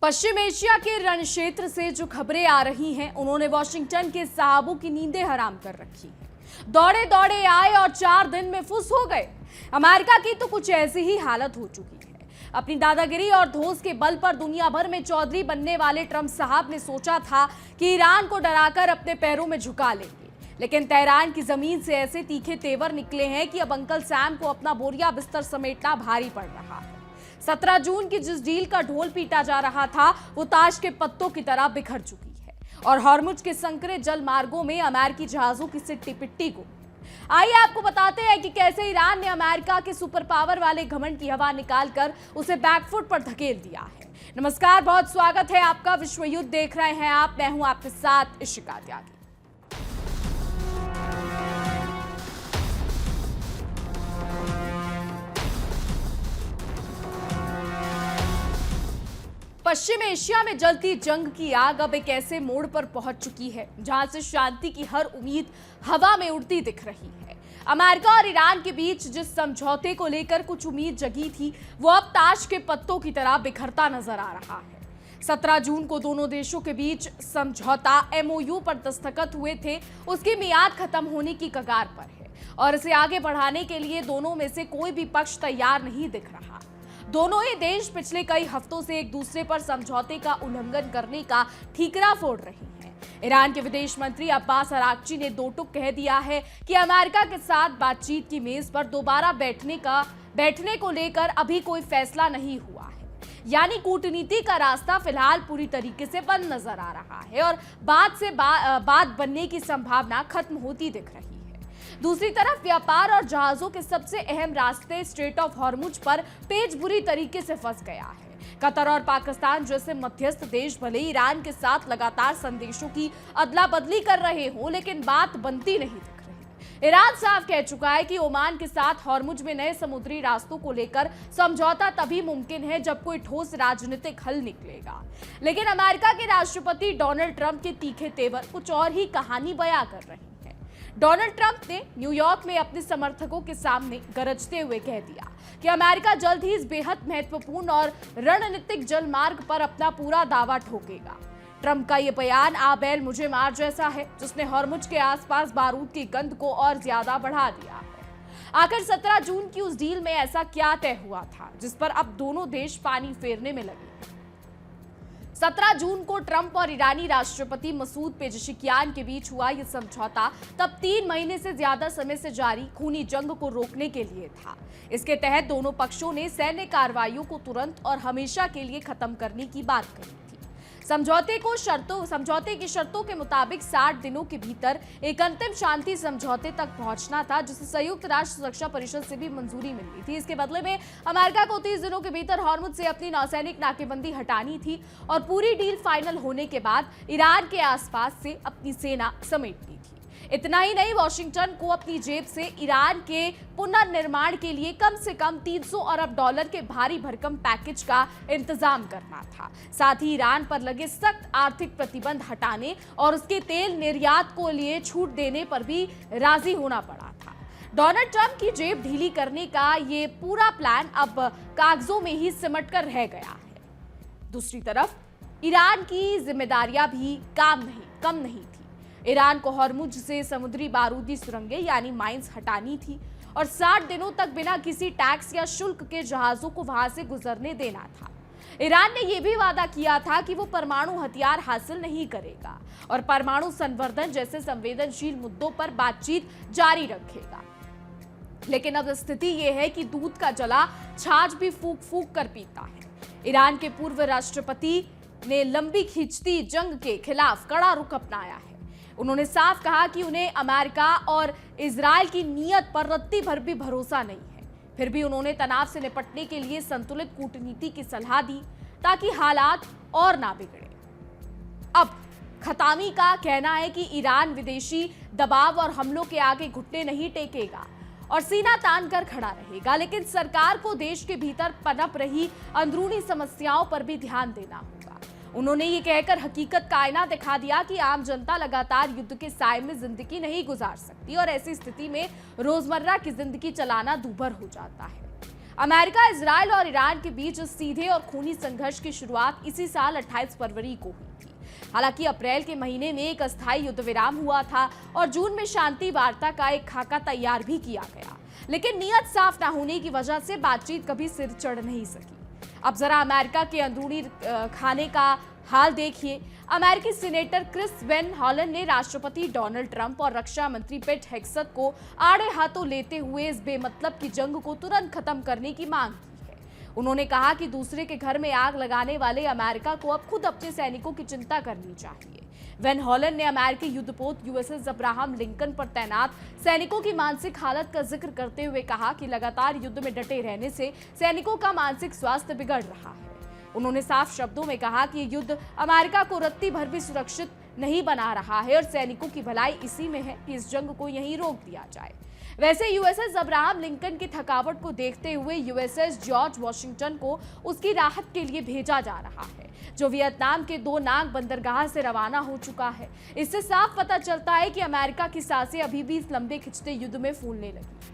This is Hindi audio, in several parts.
पश्चिम एशिया के रण क्षेत्र से जो खबरें आ रही हैं, उन्होंने वॉशिंगटन के साहबों की नींदें हराम कर रखी हैं। दौड़े दौड़े आए और 4 दिन में फुस हो गए। अमेरिका की तो कुछ ऐसी ही हालत हो चुकी है। अपनी दादागिरी और धौंस के बल पर दुनिया भर में चौधरी बनने वाले ट्रंप साहब ने सोचा था कि ईरान को डराकर अपने पैरों में झुका लेंगे, लेकिन तेहरान की जमीन से ऐसे तीखे तेवर निकले हैं कि अब अंकल सैम को अपना बोरिया बिस्तर समेटना भारी पड़ रहा है। 17 जून की जिस डील का ढोल पीटा जा रहा था, वो ताश के पत्तों की तरह बिखर चुकी है और हॉर्मुज के संकरे जल मार्गों में अमेरिकी जहाजों की सिट्टी पिट्टी को। आइए आपको बताते हैं कि कैसे ईरान ने अमेरिका के सुपर पावर वाले घमंड की हवा निकालकर उसे बैकफुट पर धकेल दिया है। नमस्कार, बहुत स्वागत है आपका। विश्व युद्ध देख रहे हैं आप, मैं हूं आपके साथ इशिका त्यागी। पश्चिम एशिया में जलती जंग की आग अब एक ऐसे मोड़ पर पहुंच चुकी है जहां से शांति की हर उम्मीद हवा में उड़ती दिख रही है। अमेरिका और ईरान के बीच जिस समझौते को लेकर कुछ उम्मीद जगी थी, वो अब ताश के पत्तों की तरह बिखरता नजर आ रहा है। 17 जून को दोनों देशों के बीच समझौता MOU पर दस्तखत हुए थे, उसकी मियाद खत्म होने की कगार पर है और इसे आगे बढ़ाने के लिए दोनों में से कोई भी पक्ष तैयार नहीं दिख रहा। दोनों ही देश पिछले कई हफ्तों से एक दूसरे पर समझौते का उल्लंघन करने का ठीकरा फोड़ रहे हैं। ईरान के विदेश मंत्री अब्बास अरागची ने दो टूक कह दिया है कि अमेरिका के साथ बातचीत की मेज पर दोबारा बैठने को लेकर अभी कोई फैसला नहीं हुआ है, यानी कूटनीति का रास्ता फिलहाल पूरी तरीके से बंद नजर आ रहा है और बात बनने की संभावना खत्म होती दिख रही है। दूसरी तरफ व्यापार और जहाजों के सबसे अहम रास्ते स्ट्रेट ऑफ हॉर्मुज पर पेच बुरी तरीके से फंस गया है। कतर और पाकिस्तान जैसे मध्यस्थ देश भले ईरान के साथ लगातार संदेशों की अदला बदली कर रहे हो, लेकिन बात बनती नहीं दिख रही। ईरान साफ कह चुका है कि ओमान के साथ हॉर्मुज में नए समुद्री रास्तों को लेकर समझौता तभी मुमकिन है जब कोई ठोस राजनीतिक हल निकलेगा। लेकिन अमेरिका के राष्ट्रपति डोनाल्ड ट्रंप के तीखे तेवर कुछ और ही कहानी बयां कर रहे हैं। डोनाल्ड ट्रंप ने न्यूयॉर्क में अपने समर्थकों के सामने गरजते हुए कह दिया कि अमेरिका जल्द ही इस बेहद महत्वपूर्ण और रणनीतिक जल मार्ग पर अपना पूरा दावा ठोकेगा। ट्रंप का यह बयान आ बैल मुझे मार जैसा है, जिसने हॉर्मुज के आसपास बारूद की गंध को और ज्यादा बढ़ा दिया है। आखिर 17 जून की उस डील में ऐसा क्या तय हुआ था जिस पर अब दोनों देश पानी फेरने में लगे? 17 जून को ट्रंप और ईरानी राष्ट्रपति मसूद पेजेशिकियान के बीच हुआ यह समझौता तब 3 महीने से ज्यादा समय से जारी खूनी जंग को रोकने के लिए था। इसके तहत दोनों पक्षों ने सैन्य कार्रवाइयों को तुरंत और हमेशा के लिए खत्म करने की बात कही थी। समझौते की शर्तों के मुताबिक 60 दिनों के भीतर एक अंतिम शांति समझौते तक पहुंचना था, जिसे संयुक्त राष्ट्र सुरक्षा परिषद से भी मंजूरी मिलनी थी। इसके बदले में अमेरिका को 30 दिनों के भीतर हॉर्मुज से अपनी नौसैनिक नाकेबंदी हटानी थी और पूरी डील फाइनल होने के बाद ईरान के आसपास से अपनी सेना समेटनी थी। इतना ही नहीं, वॉशिंगटन को अपनी जेब से ईरान के पुनर्निर्माण के लिए कम से कम $300 अरब के भारी भरकम पैकेज का इंतजाम करना था। साथ ही ईरान पर लगे सख्त आर्थिक प्रतिबंध हटाने और उसके तेल निर्यात को लिए छूट देने पर भी राजी होना पड़ा था। डोनाल्ड ट्रंप की जेब ढीली करने का ये पूरा प्लान अब कागजों में ही सिमट कर रह गया है। दूसरी तरफ ईरान की जिम्मेदारियां भी कम नहीं थी। ईरान को हॉर्मुज से समुद्री बारूदी सुरंगें यानी माइंस हटानी थी और 60 दिनों तक बिना किसी टैक्स या शुल्क के जहाजों को वहां से गुजरने देना था। ईरान ने यह भी वादा किया था कि वो परमाणु हथियार हासिल नहीं करेगा और परमाणु संवर्धन जैसे संवेदनशील मुद्दों पर बातचीत जारी रखेगा। लेकिन अब स्थिति यह है कि दूध का जला छाछ भी फूंक फूंक कर पीता है। ईरान के पूर्व राष्ट्रपति ने लंबी खिंचती जंग के खिलाफ कड़ा रुख अपनाया है। उन्होंने साफ कहा कि उन्हें अमेरिका और इजराइल की नीयत पर रत्ती भर भी भरोसा नहीं है। फिर भी उन्होंने तनाव से निपटने के लिए संतुलित कूटनीति की सलाह दी ताकि हालात और ना बिगड़े। अब खतामी का कहना है कि ईरान विदेशी दबाव और हमलों के आगे घुटने नहीं टेकेगा और सीना तान कर खड़ा रहेगा, लेकिन सरकार को देश के भीतर पनप रही अंदरूनी समस्याओं पर भी ध्यान देना होगा। उन्होंने ये कहकर हकीकत का आईना दिखा दिया कि आम जनता लगातार युद्ध के साए में जिंदगी नहीं गुजार सकती और ऐसी स्थिति में रोजमर्रा की जिंदगी चलाना दूभर हो जाता है। अमेरिका, इजराइल और ईरान के बीच इस सीधे और खूनी संघर्ष की शुरुआत इसी साल 28 फरवरी को हुई थी। हालांकि अप्रैल के महीने में एक अस्थायी युद्ध विराम हुआ था और जून में शांति वार्ता का एक खाका तैयार भी किया गया, लेकिन नीयत साफ न होने की वजह से बातचीत कभी सिर चढ़ नहीं सकी। अब जरा अमेरिका के अंदरूनी खाने का हाल देखिए। अमेरिकी सीनेटर क्रिस वेन हॉलन ने राष्ट्रपति डोनाल्ड ट्रंप और रक्षा मंत्री पेट हेग्सेथ को आड़े हाथों लेते हुए इस बेमतलब की जंग को तुरंत खत्म करने की मांग की है। उन्होंने कहा कि दूसरे के घर में आग लगाने वाले अमेरिका को अब खुद अपने सैनिकों की चिंता करनी चाहिए। वेन हॉलन ने अमेरिकी युद्धपोत यूएसएस अब्राहम लिंकन पर तैनात सैनिकों की मानसिक हालत का जिक्र करते हुए कहा कि लगातार युद्ध में डटे रहने से सैनिकों का मानसिक स्वास्थ्य बिगड़ रहा है। उन्होंने साफ शब्दों में कहा कि युद्ध अमेरिका को रत्ती भर भी सुरक्षित नहीं बना रहा है और सैनिकों की भलाई इसी में है कि इस जंग को यहीं रोक दिया जाए। वैसे यूएसएस अब्राहम लिंकन की थकावट को देखते हुए यूएसएस जॉर्ज वॉशिंगटन को उसकी राहत के लिए भेजा जा रहा है, जो वियतनाम के दो नाग बंदरगाह से रवाना हो चुका है। इससे साफ पता चलता है कि अमेरिका की सांसें अभी भी इस लंबे खिंचते युद्ध में फूलने लगी।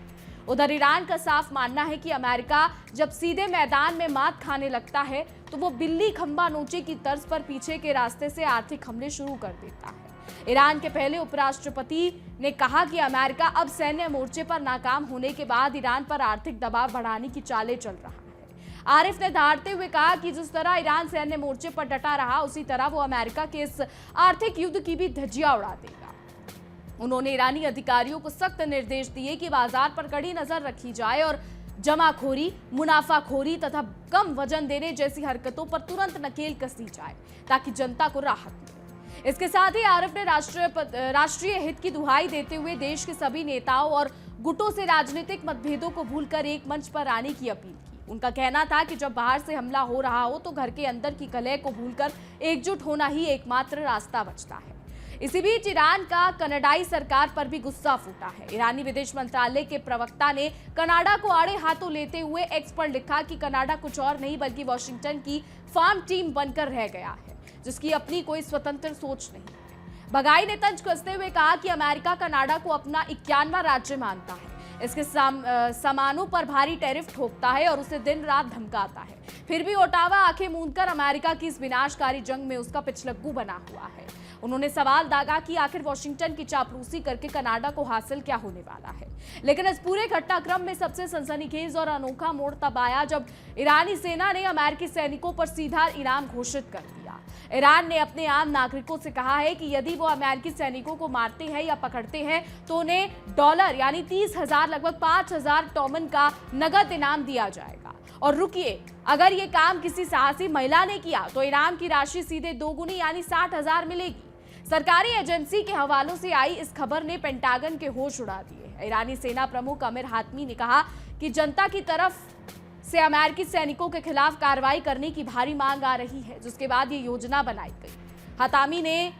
उधर ईरान का साफ मानना है कि अमेरिका जब सीधे मैदान में मात खाने लगता है तो वो बिल्ली खंबा नोचे की तर्ज पर पीछे के रास्ते से आर्थिक हमले शुरू कर देता है। ईरान के पहले उपराष्ट्रपति ने कहा कि अमेरिका अब सैन्य मोर्चे पर नाकाम होने के बाद ईरान पर आर्थिक दबाव बढ़ाने की चालें चल रहा है। आरिफ ने दहाड़ते हुए कहा कि जिस तरह ईरान सैन्य मोर्चे पर डटा रहा, उसी तरह वो अमेरिका के इस आर्थिक युद्ध की भी धज्जियां उड़ा देगा। उन्होंने ईरानी अधिकारियों को सख्त निर्देश दिए कि बाजार पर कड़ी नजर रखी जाए और जमाखोरी, मुनाफाखोरी तथा कम वजन देने जैसी हरकतों पर तुरंत नकेल कसी जाए ताकि जनता को राहत मिले। इसके साथ ही आरिफ ने राष्ट्रीय हित की दुहाई देते हुए देश के सभी नेताओं और गुटों से राजनीतिक मतभेदों को भूलकर एक मंच पर आने की अपील की। उनका कहना था कि जब बाहर से हमला हो रहा हो तो घर के अंदर की कलह को भूलकर एकजुट होना ही एकमात्र रास्ता बचता है। इसी बीच ईरान का कनाडाई सरकार पर भी गुस्सा फूटा है। ईरानी विदेश मंत्रालय के प्रवक्ता ने कनाडा को आड़े हाथों लेते हुए एक्स पर लिखा कि कनाडा कुछ और नहीं बल्कि वॉशिंगटन की फार्म टीम बनकर रह गया है, जिसकी अपनी कोई स्वतंत्र सोच नहीं है। बगाई ने तंज कसते हुए कहा कि अमेरिका कनाडा को अपना 51वां राज्य मानता है, इसके सामानों पर भारी टैरिफ ठोकता है और उसे दिन रात धमकाता है। फिर भी ओटावा आंखें मूंदकर अमेरिका की इस विनाशकारी जंग में उसका पिछलग्गू बना हुआ है। उन्होंने सवाल दागा कि आखिर वॉशिंगटन की चापलूसी करके कनाडा को हासिल क्या होने वाला है। लेकिन इस पूरे घटनाक्रम में सबसे सनसनीखेज और अनोखा मोड़ तब आया जब ईरानी सेना ने अमेरिकी सैनिकों पर सीधा इनाम घोषित कर दिया। ईरान ने अपने आम नागरिकों से कहा है कि यदि वो अमेरिकी सैनिकों को मारते हैं या पकड़ते हैं तो उन्हें डॉलर यानी 30,000 लगभग 5,000 टोमन का नगद इनाम दिया जाएगा। और रुकिए, अगर ये काम किसी साहसी महिला ने किया तो इनाम की राशि सीधे दोगुनी यानी 60,000 मिलेगी। सरकारी एजेंसी के हवालों से आई इस खबर ने पेंटागन के होश उड़ा दिए। ईरानी सेना प्रमुख अमीर हातमी ने कहा कि जनता की तरफ से अमेरिकी सैनिकों के खिलाफ कार्रवाई करने की भारी मांग आ रही है, जिसके बाद ये योजना बनाई गई। हातामी ने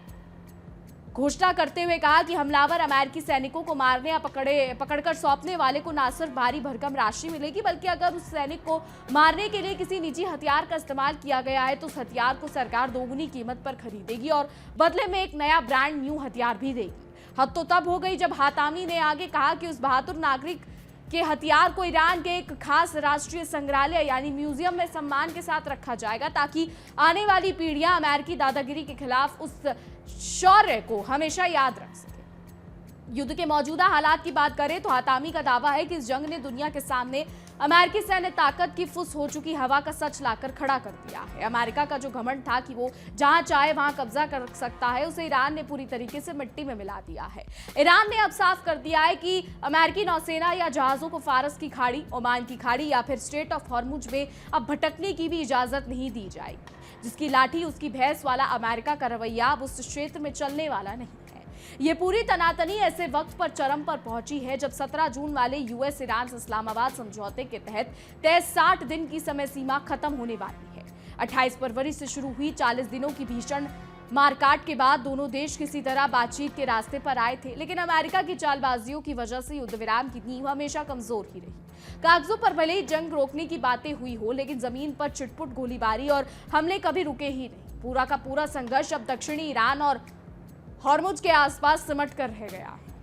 घोषणा करते हुए कहा कि हमलावर अमेरिकी सैनिकों को मारने या पकड़कर सौंपने वाले को न सिर्फ भारी भरकम राशि मिलेगी, बल्कि अगर उस सैनिक को मारने के लिए किसी निजी हथियार का इस्तेमाल किया गया है तो उस हथियार को सरकार दोगुनी कीमत पर खरीदेगी और बदले में एक नया ब्रांड न्यू हथियार भी देगी। हद तो तब हो गई जब हातामी ने आगे कहा कि उस बहादुर नागरिक के हथियार को ईरान के एक खास राष्ट्रीय संग्रहालय यानी म्यूजियम में सम्मान के साथ रखा जाएगा, ताकि आने वाली पीढ़ियां अमेरिकी दादागिरी के खिलाफ उस शौर्य को हमेशा याद रख सके। युद्ध के मौजूदा हालात की बात करें तो हातामी का दावा है कि इस जंग ने दुनिया के सामने अमेरिकी सैन्य ताकत की फुस हो चुकी हवा का सच लाकर खड़ा कर दिया है। अमेरिका का जो घमंड था कि वो जहां चाहे वहां कब्जा कर सकता है, उसे ईरान ने पूरी तरीके से मिट्टी में मिला दिया है। ईरान ने अब साफ कर दिया है कि अमेरिकी नौसेना या जहाजों को फारस की खाड़ी, ओमान की खाड़ी या फिर स्ट्रेट ऑफ हॉर्मुज में अब भटकने की भी इजाजत नहीं दी जाएगी। जिसकी लाठी उसकी भैंस वाला अमेरिका का रवैया अब उस क्षेत्र में चलने वाला नहीं है। ये पूरी तनातनी ऐसे वक्त पर चरम पर पहुंची है जब 17 जून वाले यूएस ईरान इस्लामाबाद समझौते के तहत तय 60 दिन की समय सीमा खत्म होने वाली है। 28 फरवरी से शुरू हुई 40 दिनों की भीषण मारकाट के बाद दोनों देश किसी तरह बातचीत के रास्ते पर आए थे, लेकिन अमेरिका की चालबाजियों की वजह से युद्ध विराम की नींव हमेशा कमजोर ही रही। कागजों पर भले ही जंग रोकने की बातें हुई हो, लेकिन जमीन पर चिटपुट गोलीबारी और हमले कभी रुके ही नहीं। पूरा का पूरा संघर्ष अब दक्षिणी ईरान और हॉर्मुज के आसपास सिमट कर रह गया है,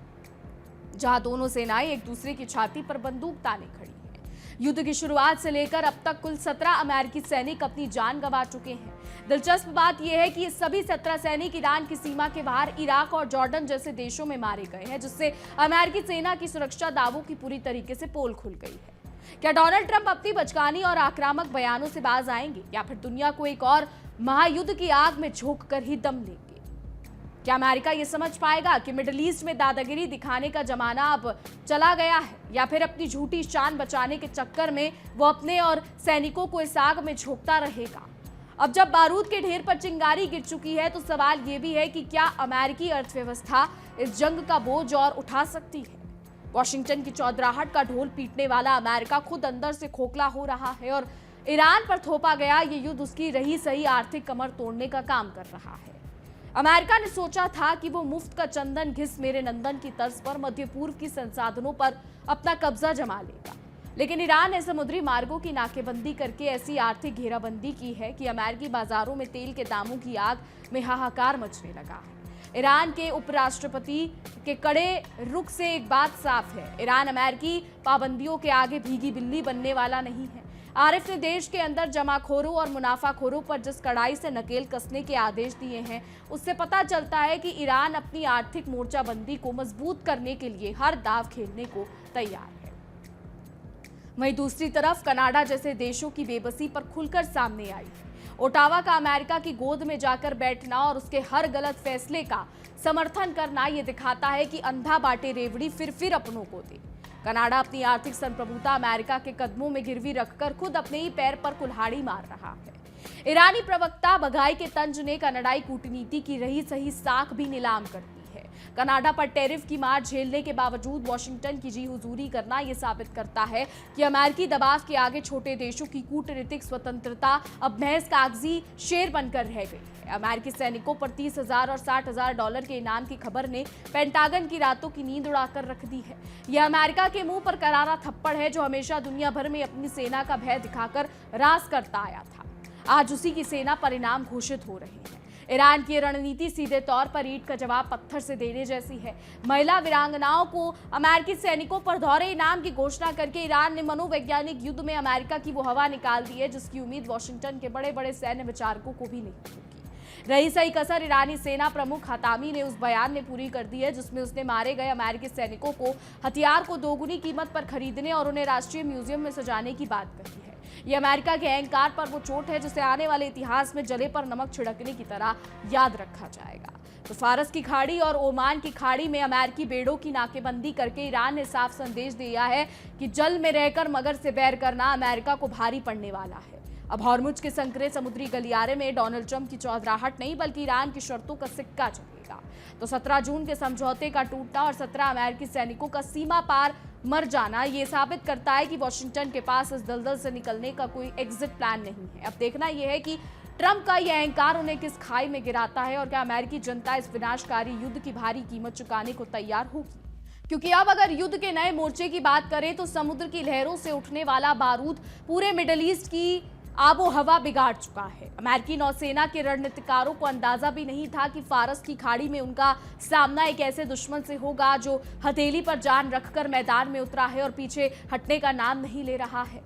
जहां दोनों सेनाएं एक दूसरे की छाती पर बंदूक ताने खड़ी हैं। युद्ध की शुरुआत से लेकर अब तक कुल 17 अमेरिकी सैनिक अपनी जान गंवा चुके हैं। दिलचस्प बात यह है कि ये सभी 17 सैनिक ईरान की सीमा के बाहर इराक और जॉर्डन जैसे देशों में मारे गए हैं, जिससे अमेरिकी सेना की सुरक्षा दावों की पूरी तरीके से पोल खुल गई है। क्या डोनाल्ड ट्रंप अपनी बचकानी और आक्रामक बयानों से बाज आएंगे, या फिर दुनिया को एक और महायुद्ध की आग में झोंक कर ही दम लेंगे? क्या अमेरिका ये समझ पाएगा कि मिडिल ईस्ट में दादागिरी दिखाने का जमाना अब चला गया है, या फिर अपनी झूठी शान बचाने के चक्कर में वो अपने और सैनिकों को इस आग में झोंकता रहेगा? अब जब बारूद के ढेर पर चिंगारी गिर चुकी है, तो सवाल ये भी है कि क्या अमेरिकी अर्थव्यवस्था इस जंग का बोझ और उठा सकती है? वॉशिंगटन की चौधराहट का ढोल पीटने वाला अमेरिका खुद अंदर से खोखला हो रहा है, और ईरान पर थोपा गया ये युद्ध उसकी रही सही आर्थिक कमर तोड़ने का काम कर रहा है। अमेरिका ने सोचा था कि वो मुफ्त का चंदन घिस मेरे नंदन की तर्ज पर मध्य पूर्व की संसाधनों पर अपना कब्जा जमा लेगा, लेकिन ईरान ने समुद्री मार्गों की नाकेबंदी करके ऐसी आर्थिक घेराबंदी की है कि अमेरिकी बाजारों में तेल के दामों की आग में हाहाकार मचने लगा है। ईरान के उपराष्ट्रपति के कड़े रुख से एक बात साफ है, ईरान अमेरिकी पाबंदियों के आगे भीगी बिल्ली बनने वाला नहीं है। आरिफ ने देश के अंदर जमाखोरों और मुनाफाखोरों पर जिस कड़ाई से नकेल कसने के आदेश दिए हैं, उससे पता चलता है कि ईरान अपनी आर्थिक मोर्चाबंदी को मजबूत करने के लिए हर दाव खेलने को तैयार है। वहीं दूसरी तरफ कनाडा जैसे देशों की बेबसी पर खुलकर सामने आई है। ओटावा का अमेरिका की गोद में जाकर बैठना और उसके हर गलत फैसले का समर्थन करना ये दिखाता है कि अंधा बाटे रेवड़ी फिर अपनों को दे। कनाडा अपनी आर्थिक संप्रभुता अमेरिका के कदमों में गिरवी रखकर खुद अपने ही पैर पर कुल्हाड़ी मार रहा है। ईरानी प्रवक्ता बघाई के तंज ने कनाडाई कूटनीति की रही सही साख भी नीलाम कर दी है। कनाडा पर टैरिफ की मार झेलने के बावजूद वॉशिंगटन की जी हुजूरी करना यह साबित करता है कि अमेरिकी दबाव के आगे छोटे देशों की कूटनीतिक स्वतंत्रता अब महज कागजी शेर बनकर रह गई है। अमेरिकी सैनिकों पर 30,000 और 60,000 डॉलर के इनाम की खबर ने पेंटागन की रातों की नींद उड़ाकर रख दी है। यह अमेरिका के मुंह पर करारा थप्पड़ है, जो हमेशा दुनिया भर में अपनी सेना का भय दिखाकर राज करता आया था। आज उसी की सेना परिणाम घोषित हो रहे हैं। ईरान की रणनीति सीधे तौर पर ईंट का जवाब पत्थर से देने जैसी है। महिला वीरांगनाओं को अमेरिकी सैनिकों पर दोहरे इनाम की घोषणा करके ईरान ने मनोवैज्ञानिक युद्ध में अमेरिका की वो हवा निकाल दी है, जिसकी उम्मीद वॉशिंगटन के बड़े बड़े सैन्य विचारकों को भी नहीं होगी। रही सही कसर ईरानी सेना प्रमुख हतामी ने उस बयान ने पूरी कर दी है, जिसमें उसने मारे गए अमेरिकी सैनिकों को हथियार को दोगुनी कीमत पर खरीदने और उन्हें राष्ट्रीय म्यूजियम में सजाने की बात कही है। ये अमेरिका के अहंकार पर वो चोट है, जिसे आने वाले इतिहास में जले पर नमक छिड़कने की तरह याद रखा जाएगा। तो फारस की खाड़ी और ओमान की खाड़ी में अमेरिकी बेड़ों की नाकेबंदी करके ईरान ने साफ संदेश दिया है कि जल में रहकर मगर से बैर करना अमेरिका को भारी पड़ने वाला है। अब हॉर्मुज के संकरे समुद्री गलियारे में डोनाल्ड ट्रंप की चौधराहट नहीं, बल्कि ईरान की शर्तों का सिक्का चलेगा। तो 17 जून के समझौते का टूटना और 17 अमेरिकी सैनिकों का सीमा पार मर जाना ये साबित करता है कि वॉशिंगटन के पास इस दलदल से निकलने का कोई एग्जिट प्लान नहीं है। अब देखना यह है कि ट्रंप का यह अहंकार उन्हें किस खाई में गिराता है, और क्या अमेरिकी जनता इस विनाशकारी युद्ध की भारी कीमत चुकाने को तैयार होगी। क्योंकि अब अगर युद्ध के नए मोर्चे की बात करें तो समुद्र की लहरों से उठने वाला बारूद पूरे मिडिल ईस्ट की आबो हवा बिगाड़ चुका है। अमेरिकी नौसेना के रणनीतिकारों को अंदाजा भी नहीं था कि फारस की खाड़ी में उनका सामना एक ऐसे दुश्मन से होगा जो हथेली पर जान रखकर मैदान में उतरा है और पीछे हटने का नाम नहीं ले रहा है।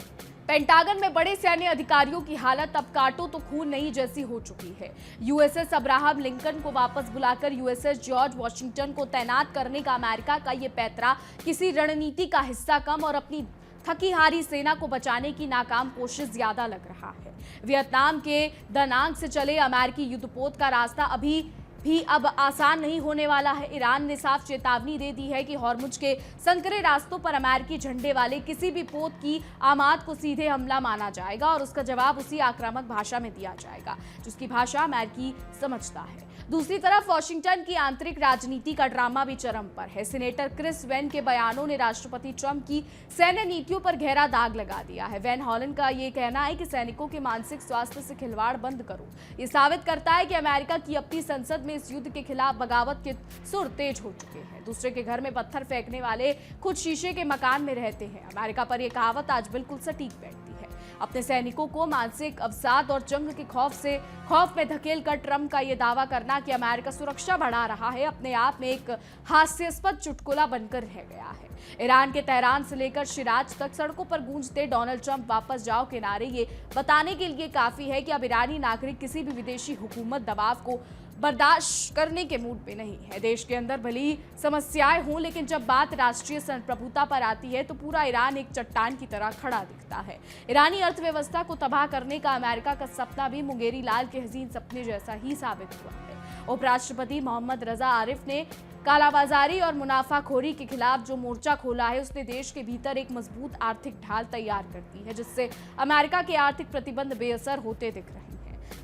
पेंटागन में बड़े सैन्य अधिकारियों की हालत अब काटो तो खून नहीं जैसी हो चुकी है। यूएसएस अब्राहम लिंकन को वापस बुलाकर यूएसएस जॉर्ज वॉशिंगटन को तैनात करने का अमेरिका का ये पैतरा किसी रणनीति का हिस्सा कम और अपनी थकी हारी सेना को बचाने की नाकाम कोशिश ज्यादा लग रहा है। वियतनाम के दनांग से चले अमेरिकी युद्धपोत का रास्ता अभी भी अब आसान नहीं होने वाला है। ईरान ने साफ चेतावनी दे दी है कि हॉर्मुज के संकरे रास्तों पर अमेरिकी झंडे वाले किसी भी पोत की आमाद को सीधे हमला माना जाएगा और उसका जवाब उसी आक्रामक भाषा में दिया जाएगा जिसकी भाषा अमेरिकी समझता है। दूसरी तरफ वॉशिंगटन की आंतरिक राजनीति का ड्रामा भी चरम पर है। सीनेटर क्रिस वेन के बयानों ने राष्ट्रपति ट्रंप की सैन्य नीतियों पर गहरा दाग लगा दिया है। वेन हॉलन का ये कहना है कि सैनिकों के मानसिक स्वास्थ्य से खिलवाड़ बंद करो। ये साबित करता है कि अमेरिका की अपनी संसद में इस युद्ध के खिलाफ बगावत के सुर तेज हो चुके हैं। दूसरे के घर में पत्थर फेंकने वाले खुद शीशे के मकान में रहते हैं। अमेरिका पर यह कहावत आज बिल्कुल सटीक बैठती है। अपने सैनिकों को मानसिक अवसाद और जंग के खौफ में धकेल कर ट्रंप का यह दावा करना कि अमेरिका सुरक्षा बढ़ा रहा है, अपने आप में एक हास्यास्पद चुटकुला बनकर रह गया है। ईरान के तेहरान से लेकर शिराज तक सड़कों पर गूंजते डोनाल्ड ट्रंप वापस जाओ के नारे ये बताने के लिए काफी है कि अब ईरानी नागरिक किसी भी विदेशी हुकूमत दबाव को बर्दाश्त करने के मूड में नहीं है। देश के अंदर भली समस्याएं हों, लेकिन जब बात राष्ट्रीय संप्रभुता पर आती है तो पूरा ईरान एक चट्टान की तरह खड़ा दिखता है। ईरानी अर्थव्यवस्था को तबाह करने का अमेरिका का सपना भी मुंगेरी लाल के हसीन सपने जैसा ही साबित हुआ है। उपराष्ट्रपति मोहम्मद रजा आरिफ ने कालाबाजारी और मुनाफाखोरी के खिलाफ जो मोर्चा खोला है, उसने देश के भीतर एक मजबूत आर्थिक ढाल तैयार कर दी है, जिससे अमेरिका के आर्थिक प्रतिबंध बेअसर होते दिख रहे हैं।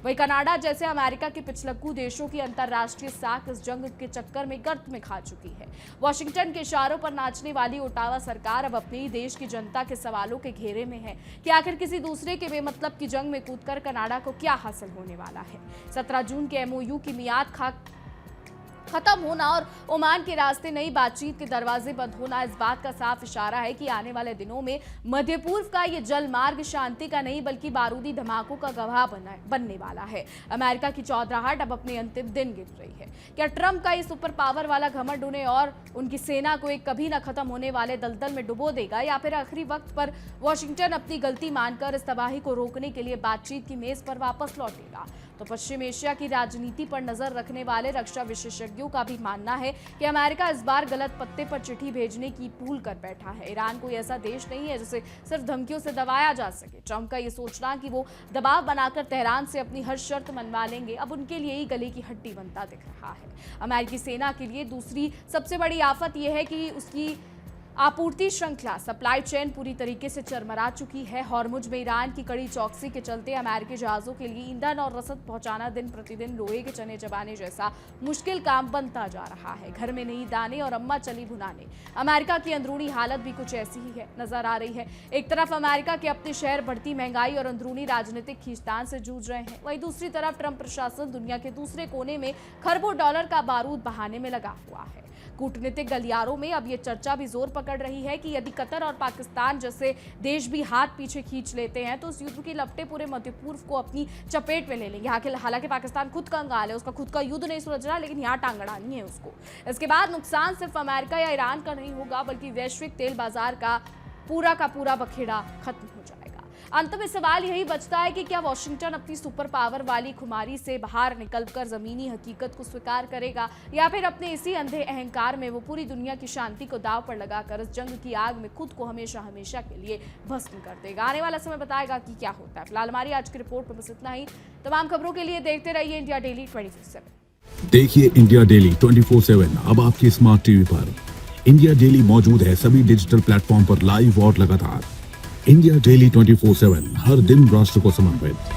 वहीं कनाडा जैसे अमेरिका के पिछलग्गू देशों की अंतर्राष्ट्रीय साख इस जंग के चक्कर में गर्त में खा चुकी है। वॉशिंगटन के इशारों पर नाचने वाली ओटावा सरकार अब अपने ही देश की जनता के सवालों के घेरे में है कि आखिर किसी दूसरे के बेमतलब की जंग में कूदकर कनाडा को क्या हासिल होने वाला है। 17 जून के MOU की मियाद खत्म होना और ओमान के रास्ते नई बातचीत के दरवाजे बंद होना इस बात का साफ इशारा है कि आने वाले दिनों में मध्य पूर्व का ये जल मार्ग शांति का नहीं बल्कि बारूदी धमाकों का गवाह बनने वाला है। अमेरिका की चौधराहट अब अपने अंतिम दिन गिर रही है। क्या ट्रंप का ये सुपर पावर वाला घमंड उन्हें और उनकी सेना को एक कभी न खत्म होने वाले दलदल में डुबो देगा, या फिर आखिरी वक्त पर वॉशिंगटन अपनी गलती मानकर इस तबाही को रोकने के लिए बातचीत की मेज पर वापस लौटेगा? तो पश्चिम एशिया की राजनीति पर नजर रखने वाले रक्षा विशेषज्ञों का भी मानना है कि अमेरिका इस बार गलत पत्ते पर चिट्ठी भेजने की भूल कर बैठा है। ईरान कोई ऐसा देश नहीं है जिसे सिर्फ धमकियों से दबाया जा सके। ट्रंप का ये सोचना कि वो दबाव बनाकर तेहरान से अपनी हर शर्त मनवा लेंगे, अब उनके लिए ही गले की हड्डी बनता दिख रहा है। अमेरिकी सेना के लिए दूसरी सबसे बड़ी आफत यह है कि उसकी आपूर्ति श्रृंखला सप्लाई चेन पूरी तरीके से चरमरा चुकी है। हॉर्मुज में ईरान की कड़ी चौकसी के चलते अमेरिकी जहाजों के लिए ईंधन और रसद पहुंचाना दिन प्रतिदिन लोहे के चने चबाने जैसा मुश्किल काम बनता जा रहा है। घर में नहीं दाने और अम्मा चली भुनाने। अमेरिका की अंदरूनी हालत भी कुछ ऐसी ही है नजर आ रही है। एक तरफ अमेरिका के अपने शहर बढ़ती महंगाई और अंदरूनी राजनीतिक खींचतान से जूझ रहे हैं, वहीं दूसरी तरफ ट्रंप प्रशासन दुनिया के दूसरे कोने में खरबों डॉलर का बारूद बहाने में लगा हुआ है। कूटनीतिक गलियारों में अब ये चर्चा भी जोर पकड़ रही है कि यदि कतर और पाकिस्तान जैसे देश भी हाथ पीछे खींच लेते हैं तो इस युद्ध की लपटें पूरे मध्य पूर्व को अपनी चपेट में ले लेंगे। हालांकि पाकिस्तान खुद कंगाल है, उसका खुद का युद्ध नहीं सुलझ रहा, लेकिन यहाँ टांग अड़ानी है उसको। इसके बाद नुकसान सिर्फ अमेरिका या ईरान का नहीं होगा, बल्कि वैश्विक तेल बाजार का पूरा बखेड़ा खत्म हो जाएगा। अंत में सवाल यही बचता है कि क्या वॉशिंगटन अपनी सुपर पावर वाली खुमारी से बाहर निकलकर जमीनी हकीकत को स्वीकार करेगा, या फिर अपने इसी अंधे अहंकार में वो पूरी दुनिया की शांति को दांव पर लगाकर इस जंग की आग में खुद को हमेशा के लिए भस्म कर देगा। आने वाला समय बताएगा कि क्या होता है। फिलहाल हमारी आज की रिपोर्ट में बस इतना ही। तमाम खबरों के लिए देखते रहिए इंडिया डेली 24/7। देखिए इंडिया डेली 24/7 अब आपकी स्मार्ट टीवी पर। इंडिया डेली मौजूद है सभी डिजिटल प्लेटफॉर्म पर लाइव और लगातार। इंडिया डेली 24/7 हर दिन राष्ट्र को समर्पित।